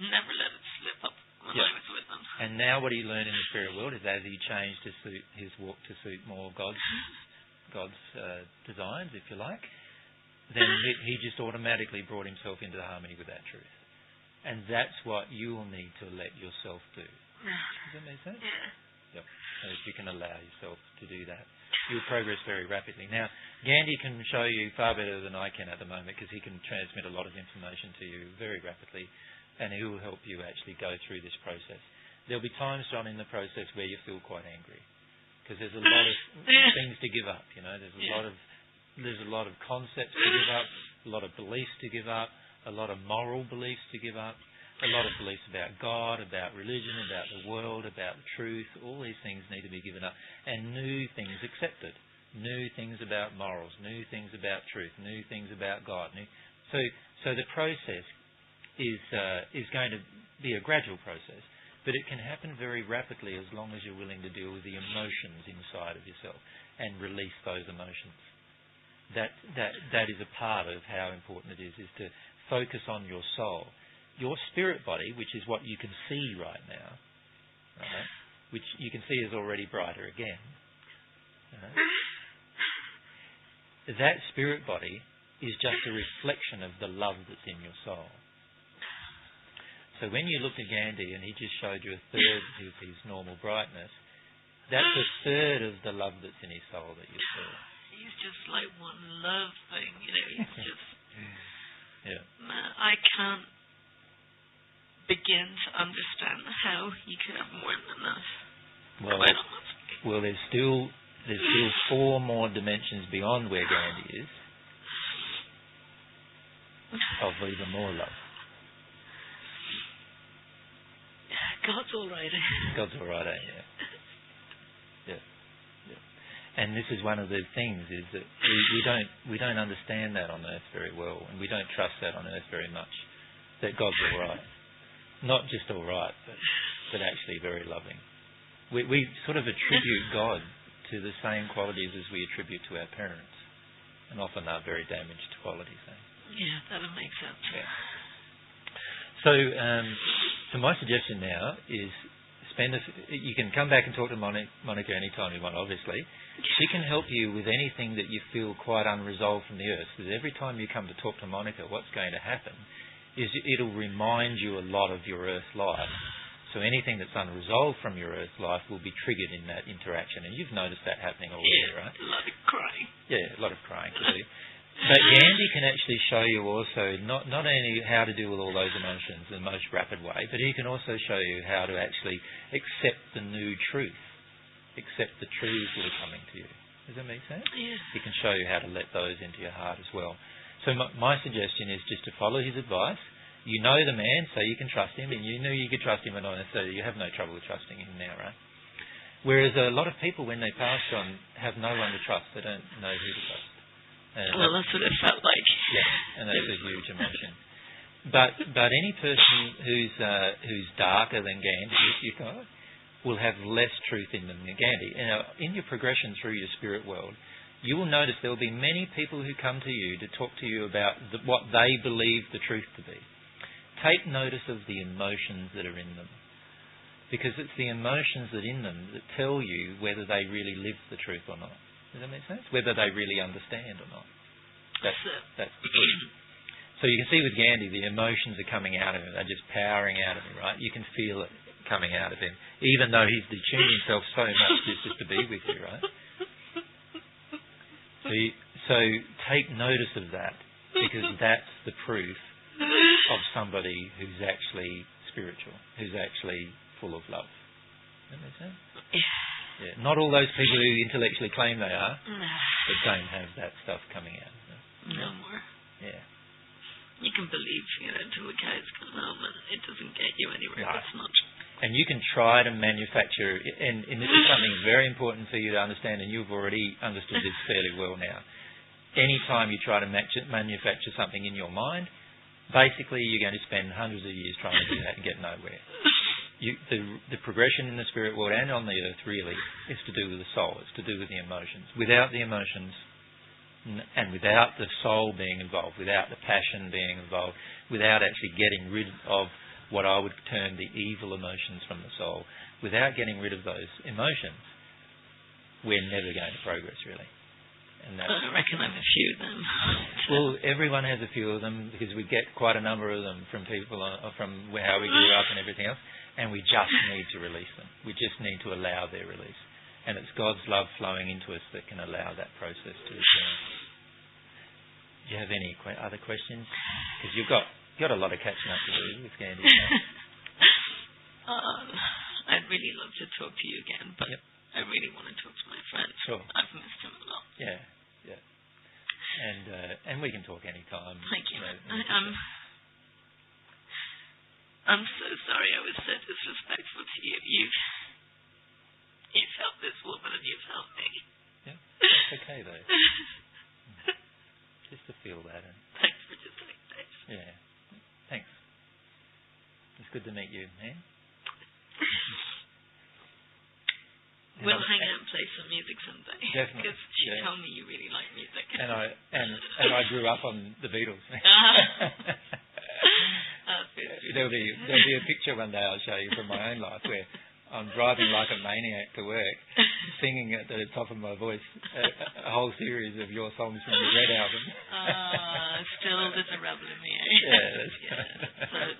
Never let it slip up when I was with him. And now what he learned in the spirit world is, as he changed to suit his walk to suit more God's designs, if you like, then he just automatically brought himself into the harmony with that truth. And that's what you'll need to let yourself do. Does that make sense? Yeah. Yep. So if you can allow yourself to do that, you'll progress very rapidly. Now, Gandhi can show you far better than I can at the moment, because he can transmit a lot of information to you very rapidly, and he will help you actually go through this process. There'll be times, John, in the process where you feel quite angry, because there's a lot of things to give up. You know, there's a lot of concepts to give up, a lot of beliefs to give up, a lot of moral beliefs to give up, a lot of beliefs about God, about religion, about the world, about the truth. All these things need to be given up, and new things accepted. New things about morals, new things about truth, new things about God. So the process is going to be a gradual process, but it can happen very rapidly as long as you're willing to deal with the emotions inside of yourself and release those emotions. That is a part of how important it is to focus on your soul. Your spirit body, which is what you can see right now, right, which you can see is already brighter again, right, that spirit body is just a reflection of the love that's in your soul. So when you looked at Gandhi and he just showed you a third of his normal brightness, that's a third of the love that's in his soul that you saw. He's just like one love thing, you know, he's just... Man, I can't begin to understand how he could have more than that. Well, there's still 4 more dimensions beyond where Gandhi is of even more love. God's all right. God's all right, yeah. And this is one of the things, is that we don't understand that on Earth very well, and we don't trust that on Earth very much, that God's all right. Not just all right, but actually very loving. We sort of attribute God to the same qualities as we attribute to our parents, and often are very damaged qualities. Yeah, that would make sense. Yeah. So my suggestion now is you can come back and talk to Monica anytime you want, obviously. She can help you with anything that you feel quite unresolved from the Earth, because every time you come to talk to Monica, what's going to happen is it'll remind you a lot of your Earth life. So anything that's unresolved from your earth life will be triggered in that interaction. And you've noticed that happening already, right? A lot of crying. Yeah, a lot of crying. But Gandhi can actually show you also not only how to deal with all those emotions in the most rapid way, but he can also show you how to actually accept the new truth, accept the truths that are coming to you. Does that make sense? Yes. He can show you how to let those into your heart as well. So my suggestion is just to follow his advice. You know the man, so you can trust him, and you knew you could trust him, and so you have no trouble with trusting him now, right? Whereas a lot of people, when they pass on, have no one to trust. They don't know who to trust. Well, that's what it felt like. Yeah, and that's a huge emotion. But any person who's darker than Gandhi, if you know, will have less truth in them than Gandhi. In your progression through your spirit world, you will notice there will be many people who come to you to talk to you about what they believe the truth to be. Take notice of the emotions that are in them, because it's the emotions that are in them that tell you whether they really live the truth or not. Does that make sense? Whether they really understand or not. That's the truth. So you can see with Gandhi, the emotions are coming out of him. They're just powering out of him, right? You can feel it coming out of him, even though he's detuned himself so much just to be with you, right? So take notice of that, because that's the proof of somebody who's actually spiritual, who's actually full of love. Does that make sense? Yeah. Not all those people who intellectually claim they are, but don't have that stuff coming out. No more. Yeah. You can believe, till the cows come home, and it doesn't get you anywhere. No. It's not. And you can try to manufacture, and this is something very important for you to understand, and you've already understood this fairly well now. Anytime you try to manufacture something in your mind, basically you're going to spend hundreds of years trying to do that and get nowhere. The progression in the spirit world and on the earth really is to do with the soul. It's to do with the emotions. Without the emotions and without the soul being involved, without the passion being involved, without actually getting rid of what I would term the evil emotions from the soul, without getting rid of those emotions, we're never going to progress really. And I reckon I have a few of them. Well, everyone has a few of them, because we get quite a number of them from people, from how we grew up and everything else, and we just need to release them. We just need to allow their release. And it's God's love flowing into us that can allow that process to return. Do you have any other questions? Because you've got a lot of catching up to do with Gandhi. I'd really love to talk to you again, but I really want to talk to my friend. Sure. I've missed him a lot. Yeah. And we can talk anytime. Thank you. I'm so sorry I was so disrespectful to you. You've helped this woman and you've helped me. Yeah, it's okay though. Just to feel that. Thanks for just saying that. Yeah, thanks. It's good to meet you, man. We'll hang out and play some music someday. Definitely. Because she told me you really like music. And I grew up on the Beatles. There'll be a picture one day I'll show you from my own life where I'm driving like a maniac to work, singing at the top of my voice a whole series of your songs from your Red album. Still there's a rebel in me, eh? Yeah. So